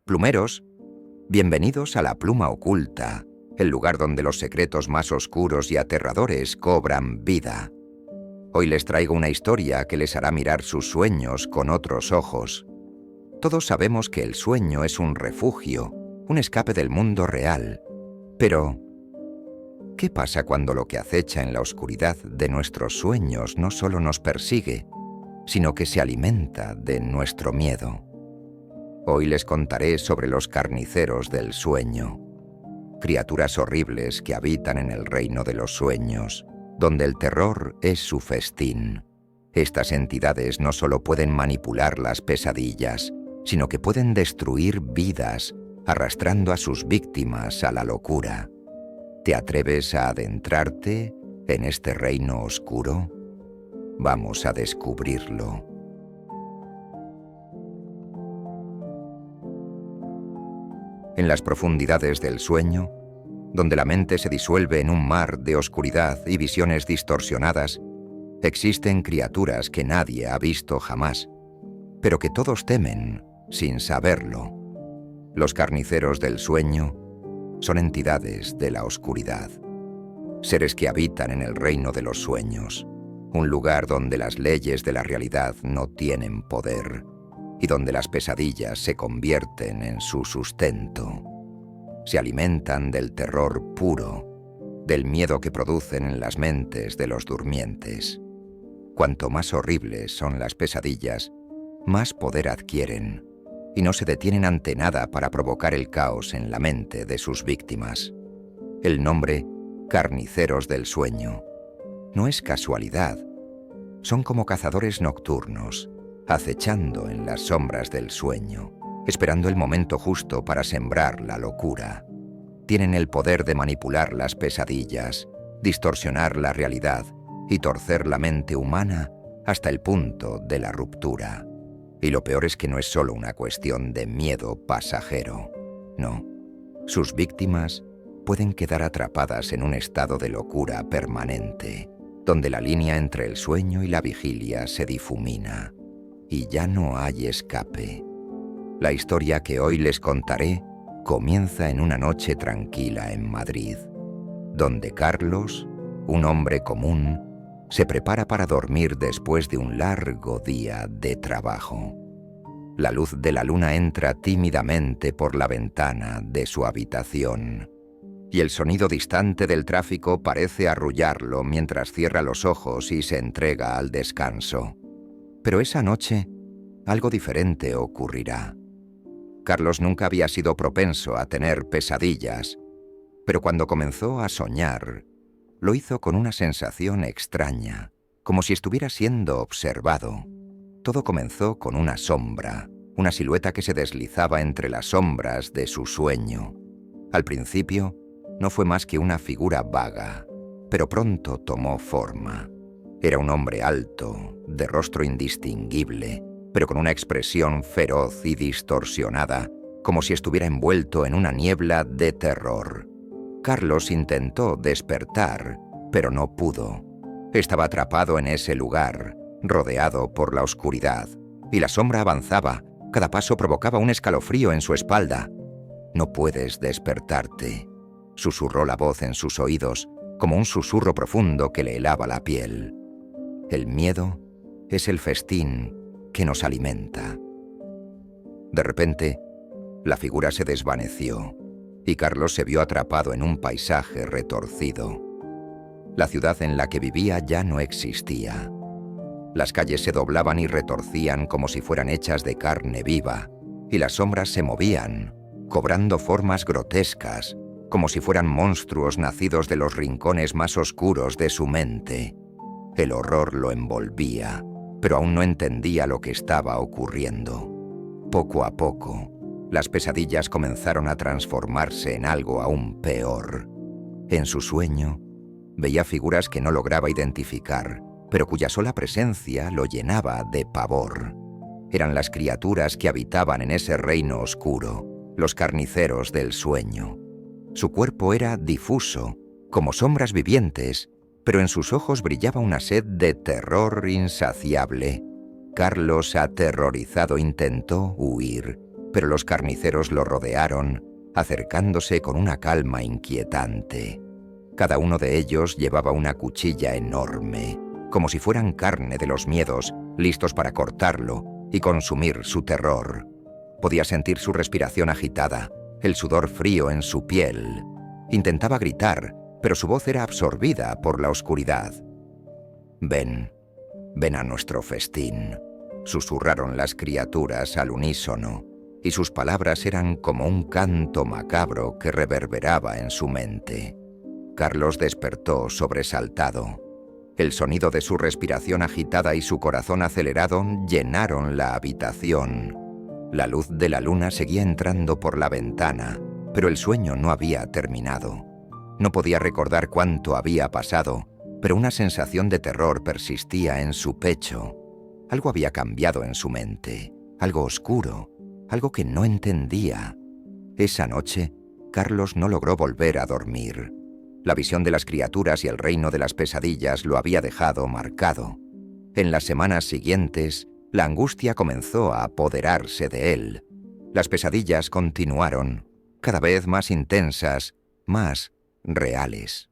Plumeros, bienvenidos a la Pluma Oculta, el lugar donde los secretos más oscuros y aterradores cobran vida. Hoy les traigo una historia que les hará mirar sus sueños con otros ojos. Todos sabemos que el sueño es un refugio, un escape del mundo real. Pero, ¿qué pasa cuando lo que acecha en la oscuridad de nuestros sueños no solo nos persigue, sino que se alimenta de nuestro miedo? Hoy les contaré sobre los carniceros del sueño, criaturas horribles que habitan en el reino de los sueños, donde el terror es su festín. Estas entidades no solo pueden manipular las pesadillas, sino que pueden destruir vidas, arrastrando a sus víctimas a la locura. ¿Te atreves a adentrarte en este reino oscuro? Vamos a descubrirlo. En las profundidades del sueño, donde la mente se disuelve en un mar de oscuridad y visiones distorsionadas, existen criaturas que nadie ha visto jamás, pero que todos temen sin saberlo. Los carniceros del sueño son entidades de la oscuridad, seres que habitan en el reino de los sueños, un lugar donde las leyes de la realidad no tienen poder y donde las pesadillas se convierten en su sustento. Se alimentan del terror puro, del miedo que producen en las mentes de los durmientes. Cuanto más horribles son las pesadillas, más poder adquieren, y no se detienen ante nada para provocar el caos en la mente de sus víctimas. El nombre, carniceros del sueño, no es casualidad. Son como cazadores nocturnos, acechando en las sombras del sueño, esperando el momento justo para sembrar la locura. Tienen el poder de manipular las pesadillas, distorsionar la realidad y torcer la mente humana hasta el punto de la ruptura. Y lo peor es que no es solo una cuestión de miedo pasajero. No, sus víctimas pueden quedar atrapadas en un estado de locura permanente, donde la línea entre el sueño y la vigilia se difumina, y ya no hay escape. La historia que hoy les contaré comienza en una noche tranquila en Madrid, donde Carlos, un hombre común, se prepara para dormir después de un largo día de trabajo. La luz de la luna entra tímidamente por la ventana de su habitación, y el sonido distante del tráfico parece arrullarlo mientras cierra los ojos y se entrega al descanso. Pero esa noche, algo diferente ocurrirá. Carlos nunca había sido propenso a tener pesadillas, pero cuando comenzó a soñar, lo hizo con una sensación extraña, como si estuviera siendo observado. Todo comenzó con una sombra, una silueta que se deslizaba entre las sombras de su sueño. Al principio, no fue más que una figura vaga, pero pronto tomó forma. Era un hombre alto, de rostro indistinguible, pero con una expresión feroz y distorsionada, como si estuviera envuelto en una niebla de terror. Carlos intentó despertar, pero no pudo. Estaba atrapado en ese lugar, rodeado por la oscuridad, y la sombra avanzaba. Cada paso provocaba un escalofrío en su espalda. «No puedes despertarte», susurró la voz en sus oídos, como un susurro profundo que le helaba la piel. El miedo es el festín que nos alimenta. De repente, la figura se desvaneció y Carlos se vio atrapado en un paisaje retorcido. La ciudad en la que vivía ya no existía. Las calles se doblaban y retorcían como si fueran hechas de carne viva, y las sombras se movían, cobrando formas grotescas, como si fueran monstruos nacidos de los rincones más oscuros de su mente. El horror lo envolvía, pero aún no entendía lo que estaba ocurriendo. Poco a poco, las pesadillas comenzaron a transformarse en algo aún peor. En su sueño, veía figuras que no lograba identificar, pero cuya sola presencia lo llenaba de pavor. Eran las criaturas que habitaban en ese reino oscuro, los carniceros del sueño. Su cuerpo era difuso, como sombras vivientes, pero en sus ojos brillaba una sed de terror insaciable. Carlos, aterrorizado, intentó huir, pero los carniceros lo rodearon, acercándose con una calma inquietante. Cada uno de ellos llevaba una cuchilla enorme, como si fueran carne de los miedos, listos para cortarlo y consumir su terror. Podía sentir su respiración agitada, el sudor frío en su piel. Intentaba gritar, pero su voz era absorbida por la oscuridad. «Ven, ven a nuestro festín», susurraron las criaturas al unísono, y sus palabras eran como un canto macabro que reverberaba en su mente. Carlos despertó sobresaltado. El sonido de su respiración agitada y su corazón acelerado llenaron la habitación. La luz de la luna seguía entrando por la ventana, pero el sueño no había terminado. No podía recordar cuánto había pasado, pero una sensación de terror persistía en su pecho. Algo había cambiado en su mente, algo oscuro, algo que no entendía. Esa noche, Carlos no logró volver a dormir. La visión de las criaturas y el reino de las pesadillas lo había dejado marcado. En las semanas siguientes, la angustia comenzó a apoderarse de él. Las pesadillas continuaron, cada vez más intensas, más reales.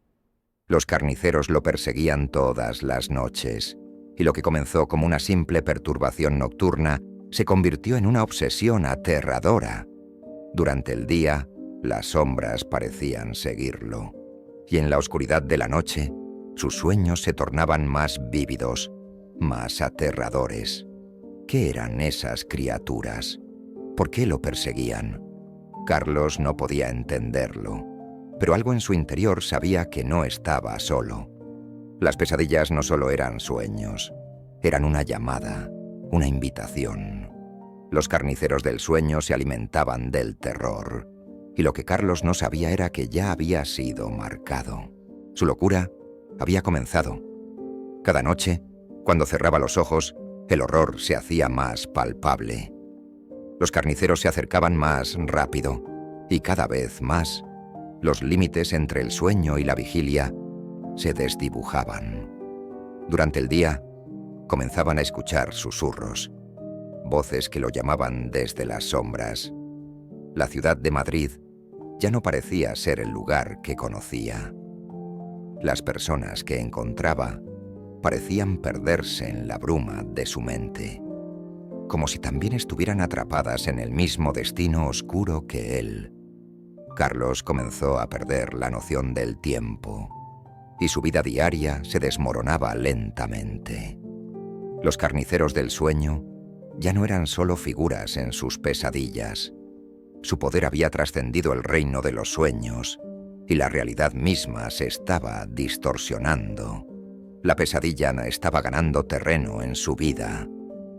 Los carniceros lo perseguían todas las noches, y lo que comenzó como una simple perturbación nocturna se convirtió en una obsesión aterradora. Durante el día, las sombras parecían seguirlo, y en la oscuridad de la noche, sus sueños se tornaban más vívidos, más aterradores. ¿Qué eran esas criaturas? ¿Por qué lo perseguían? Carlos no podía entenderlo, pero algo en su interior sabía que no estaba solo. Las pesadillas no solo eran sueños, eran una llamada, una invitación. Los carniceros del sueño se alimentaban del terror, y lo que Carlos no sabía era que ya había sido marcado. Su locura había comenzado. Cada noche, cuando cerraba los ojos, el horror se hacía más palpable. Los carniceros se acercaban más rápido, y cada vez más, los límites entre el sueño y la vigilia se desdibujaban. Durante el día, comenzaban a escuchar susurros, voces que lo llamaban desde las sombras. La ciudad de Madrid ya no parecía ser el lugar que conocía. Las personas que encontraba parecían perderse en la bruma de su mente, como si también estuvieran atrapadas en el mismo destino oscuro que él. Carlos comenzó a perder la noción del tiempo, y su vida diaria se desmoronaba lentamente. Los carniceros del sueño ya no eran solo figuras en sus pesadillas. Su poder había trascendido el reino de los sueños, y la realidad misma se estaba distorsionando. La pesadilla estaba ganando terreno en su vida,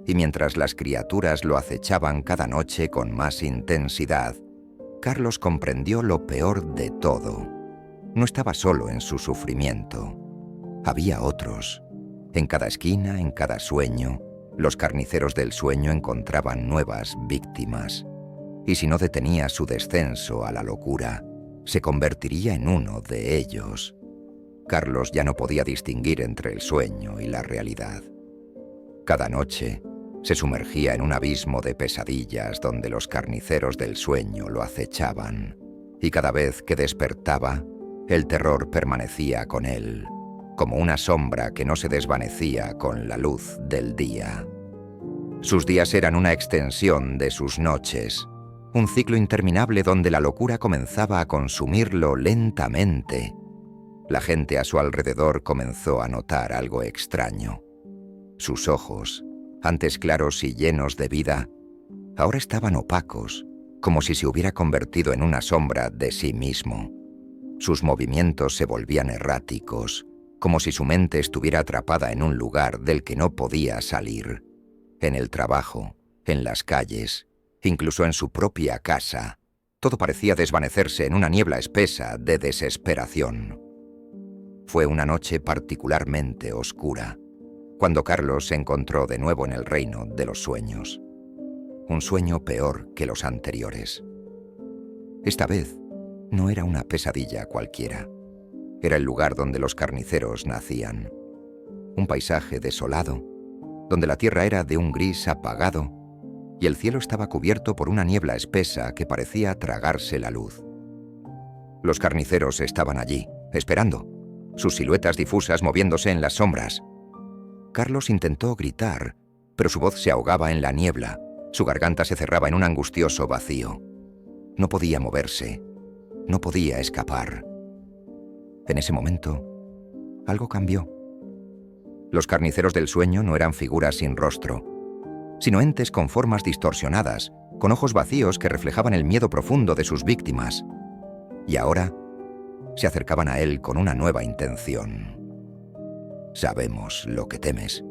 y mientras las criaturas lo acechaban cada noche con más intensidad, Carlos comprendió lo peor de todo. No estaba solo en su sufrimiento. Había otros. En cada esquina, en cada sueño, los carniceros del sueño encontraban nuevas víctimas. Y si no detenía su descenso a la locura, se convertiría en uno de ellos. Carlos ya no podía distinguir entre el sueño y la realidad. Cada noche se sumergía en un abismo de pesadillas donde los carniceros del sueño lo acechaban, y cada vez que despertaba, el terror permanecía con él, como una sombra que no se desvanecía con la luz del día. Sus días eran una extensión de sus noches, un ciclo interminable donde la locura comenzaba a consumirlo lentamente. La gente a su alrededor comenzó a notar algo extraño. Sus ojos, antes claros y llenos de vida, ahora estaban opacos, como si se hubiera convertido en una sombra de sí mismo. Sus movimientos se volvían erráticos, como si su mente estuviera atrapada en un lugar del que no podía salir. En el trabajo, en las calles, incluso en su propia casa, todo parecía desvanecerse en una niebla espesa de desesperación. Fue una noche particularmente oscura, cuando Carlos se encontró de nuevo en el reino de los sueños. Un sueño peor que los anteriores. Esta vez no era una pesadilla cualquiera. Era el lugar donde los carniceros nacían. Un paisaje desolado, donde la tierra era de un gris apagado y el cielo estaba cubierto por una niebla espesa que parecía tragarse la luz. Los carniceros estaban allí, esperando, sus siluetas difusas moviéndose en las sombras. Carlos intentó gritar, pero su voz se ahogaba en la niebla, su garganta se cerraba en un angustioso vacío. No podía moverse, no podía escapar. En ese momento, algo cambió. Los carniceros del sueño no eran figuras sin rostro, sino entes con formas distorsionadas, con ojos vacíos que reflejaban el miedo profundo de sus víctimas. Y ahora se acercaban a él con una nueva intención. «Sabemos lo que temes»,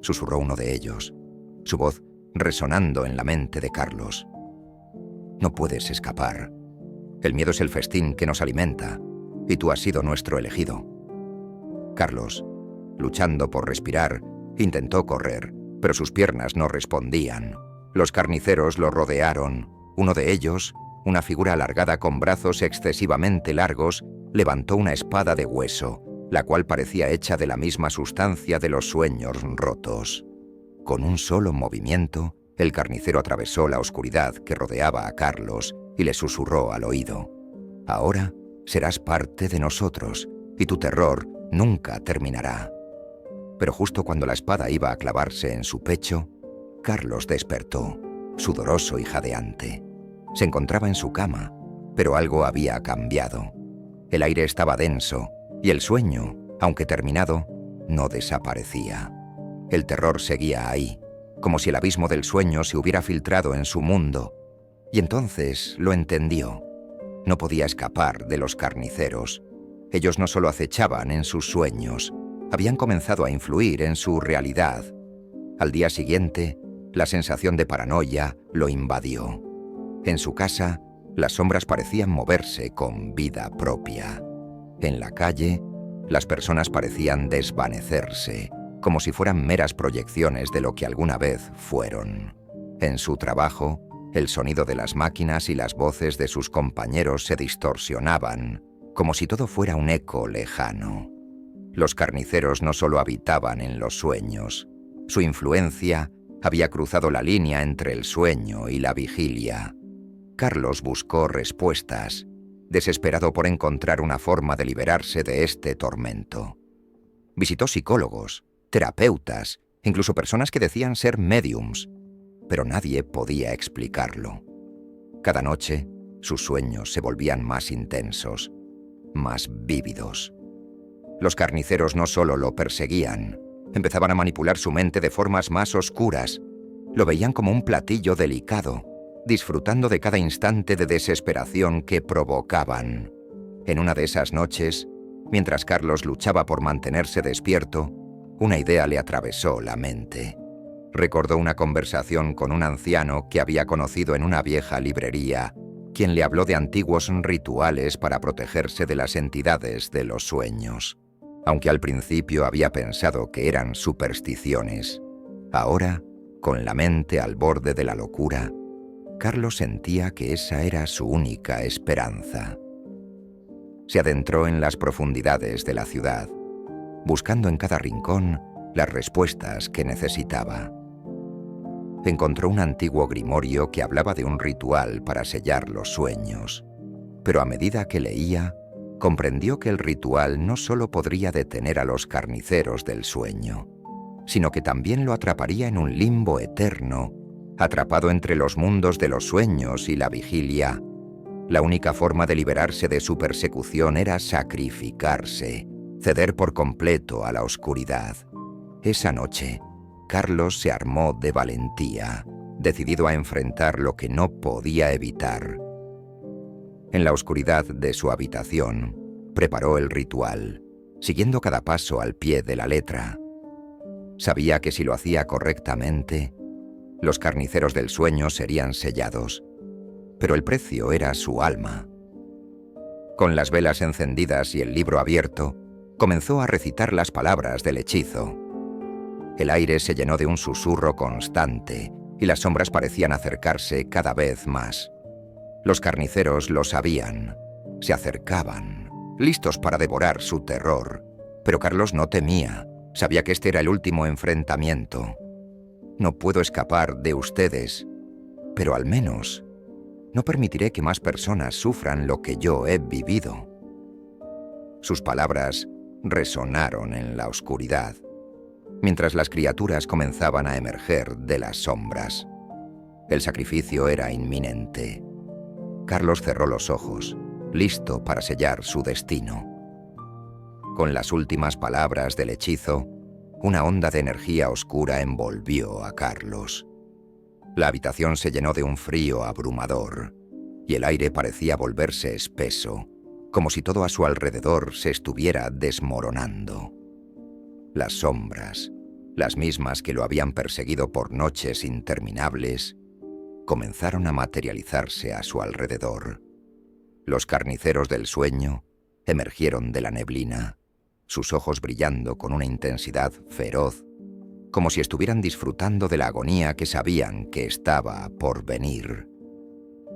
susurró uno de ellos, su voz resonando en la mente de Carlos. «No puedes escapar. El miedo es el festín que nos alimenta, y tú has sido nuestro elegido». Carlos, luchando por respirar, intentó correr, pero sus piernas no respondían. Los carniceros lo rodearon. Uno de ellos, una figura alargada con brazos excesivamente largos, levantó una espada de hueso, la cual parecía hecha de la misma sustancia de los sueños rotos. Con un solo movimiento, el carnicero atravesó la oscuridad que rodeaba a Carlos y le susurró al oído: «Ahora serás parte de nosotros, y tu terror nunca terminará». Pero justo cuando la espada iba a clavarse en su pecho, Carlos despertó, sudoroso y jadeante. Se encontraba en su cama, pero algo había cambiado. El aire estaba denso, y el sueño, aunque terminado, no desaparecía. El terror seguía ahí, como si el abismo del sueño se hubiera filtrado en su mundo. Y entonces lo entendió. No podía escapar de los carniceros. Ellos no solo acechaban en sus sueños, habían comenzado a influir en su realidad. Al día siguiente, la sensación de paranoia lo invadió. En su casa, las sombras parecían moverse con vida propia. En la calle, las personas parecían desvanecerse, como si fueran meras proyecciones de lo que alguna vez fueron. En su trabajo, el sonido de las máquinas y las voces de sus compañeros se distorsionaban, como si todo fuera un eco lejano. Los carniceros no solo habitaban en los sueños. Su influencia había cruzado la línea entre el sueño y la vigilia. Carlos buscó respuestas, desesperado por encontrar una forma de liberarse de este tormento. Visitó psicólogos, terapeutas, incluso personas que decían ser médiums, pero nadie podía explicarlo. Cada noche, sus sueños se volvían más intensos, más vívidos. Los carniceros no solo lo perseguían, empezaban a manipular su mente de formas más oscuras. Lo veían como un platillo delicado, disfrutando de cada instante de desesperación que provocaban. En una de esas noches, mientras Carlos luchaba por mantenerse despierto, una idea le atravesó la mente. Recordó una conversación con un anciano que había conocido en una vieja librería, quien le habló de antiguos rituales para protegerse de las entidades de los sueños. Aunque al principio había pensado que eran supersticiones, ahora, con la mente al borde de la locura, Carlos sentía que esa era su única esperanza. Se adentró en las profundidades de la ciudad, buscando en cada rincón las respuestas que necesitaba. Encontró un antiguo grimorio que hablaba de un ritual para sellar los sueños, pero a medida que leía, comprendió que el ritual no solo podría detener a los carniceros del sueño, sino que también lo atraparía en un limbo eterno, atrapado entre los mundos de los sueños y la vigilia. La única forma de liberarse de su persecución era sacrificarse, ceder por completo a la oscuridad. Esa noche, Carlos se armó de valentía, decidido a enfrentar lo que no podía evitar. En la oscuridad de su habitación, preparó el ritual, siguiendo cada paso al pie de la letra. Sabía que si lo hacía correctamente, los carniceros del sueño serían sellados, pero el precio era su alma. Con las velas encendidas y el libro abierto, comenzó a recitar las palabras del hechizo. El aire se llenó de un susurro constante y las sombras parecían acercarse cada vez más. Los carniceros lo sabían, se acercaban, listos para devorar su terror, pero Carlos no temía, sabía que este era el último enfrentamiento. «No puedo escapar de ustedes», pero al menos no permitiré que más personas sufran lo que yo he vivido. Sus palabras resonaron en la oscuridad, mientras las criaturas comenzaban a emerger de las sombras. El sacrificio era inminente. Carlos cerró los ojos, listo para sellar su destino. Con las últimas palabras del hechizo, una onda de energía oscura envolvió a Carlos. La habitación se llenó de un frío abrumador, y el aire parecía volverse espeso, como si todo a su alrededor se estuviera desmoronando. Las sombras, las mismas que lo habían perseguido por noches interminables, comenzaron a materializarse a su alrededor. Los carniceros del sueño emergieron de la neblina, sus ojos brillando con una intensidad feroz, como si estuvieran disfrutando de la agonía que sabían que estaba por venir.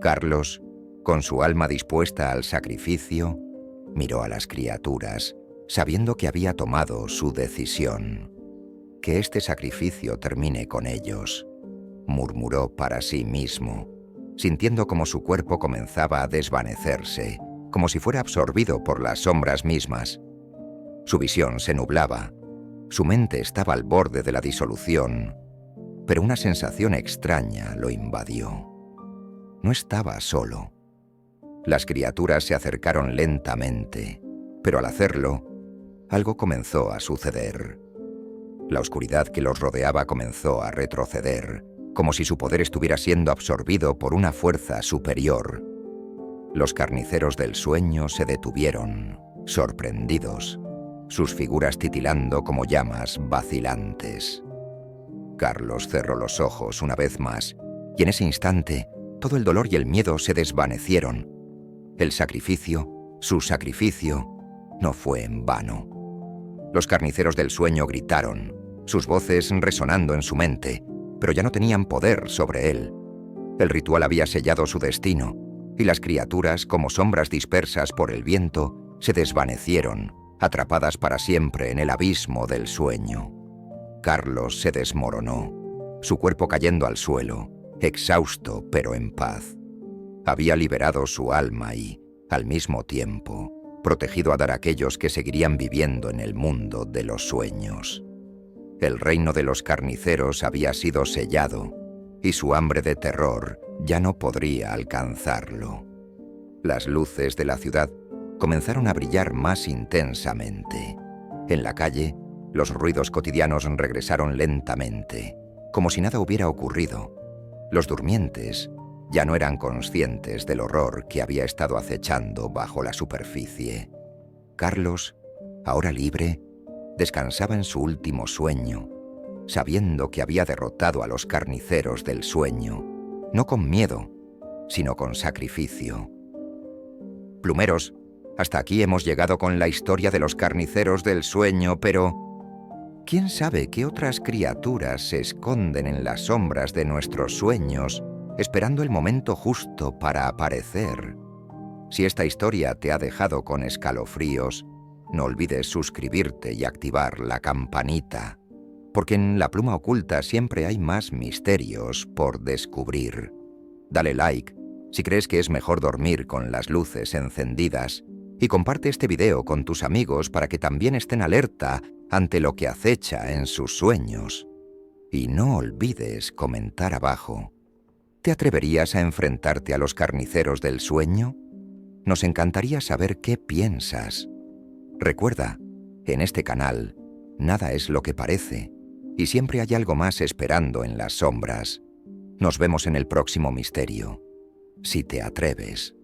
Carlos, con su alma dispuesta al sacrificio, miró a las criaturas, sabiendo que había tomado su decisión. Que este sacrificio termine con ellos, murmuró para sí mismo, sintiendo como su cuerpo comenzaba a desvanecerse, como si fuera absorbido por las sombras mismas. Su visión se nublaba, su mente estaba al borde de la disolución, pero una sensación extraña lo invadió. No estaba solo. Las criaturas se acercaron lentamente, pero al hacerlo, algo comenzó a suceder. La oscuridad que los rodeaba comenzó a retroceder, como si su poder estuviera siendo absorbido por una fuerza superior. Los carniceros del sueño se detuvieron, sorprendidos, sus figuras titilando como llamas vacilantes. Carlos cerró los ojos una vez más, y en ese instante, todo el dolor y el miedo se desvanecieron. El sacrificio, su sacrificio, no fue en vano. Los carniceros del sueño gritaron, sus voces resonando en su mente, pero ya no tenían poder sobre él. El ritual había sellado su destino, y las criaturas, como sombras dispersas por el viento, se desvanecieron, atrapadas para siempre en el abismo del sueño. Carlos se desmoronó, su cuerpo cayendo al suelo, exhausto pero en paz. Había liberado su alma y, al mismo tiempo, protegido a dar a aquellos que seguirían viviendo en el mundo de los sueños. El reino de los carniceros había sido sellado, y su hambre de terror ya no podría alcanzarlo. Las luces de la ciudad comenzaron a brillar más intensamente. En la calle, los ruidos cotidianos regresaron lentamente, como si nada hubiera ocurrido. Los durmientes ya no eran conscientes del horror que había estado acechando bajo la superficie. Carlos, ahora libre, descansaba en su último sueño, sabiendo que había derrotado a los carniceros del sueño, no con miedo, sino con sacrificio. Plumeros, hasta aquí hemos llegado con la historia de los carniceros del sueño, pero ¿quién sabe qué otras criaturas se esconden en las sombras de nuestros sueños, esperando el momento justo para aparecer? Si esta historia te ha dejado con escalofríos, no olvides suscribirte y activar la campanita, porque en La Pluma Oculta siempre hay más misterios por descubrir. Dale like si crees que es mejor dormir con las luces encendidas y comparte este video con tus amigos para que también estén alerta ante lo que acecha en sus sueños. Y no olvides comentar abajo. ¿Te atreverías a enfrentarte a los carniceros del sueño? Nos encantaría saber qué piensas. Recuerda, en este canal, nada es lo que parece, y siempre hay algo más esperando en las sombras. Nos vemos en el próximo misterio, si te atreves.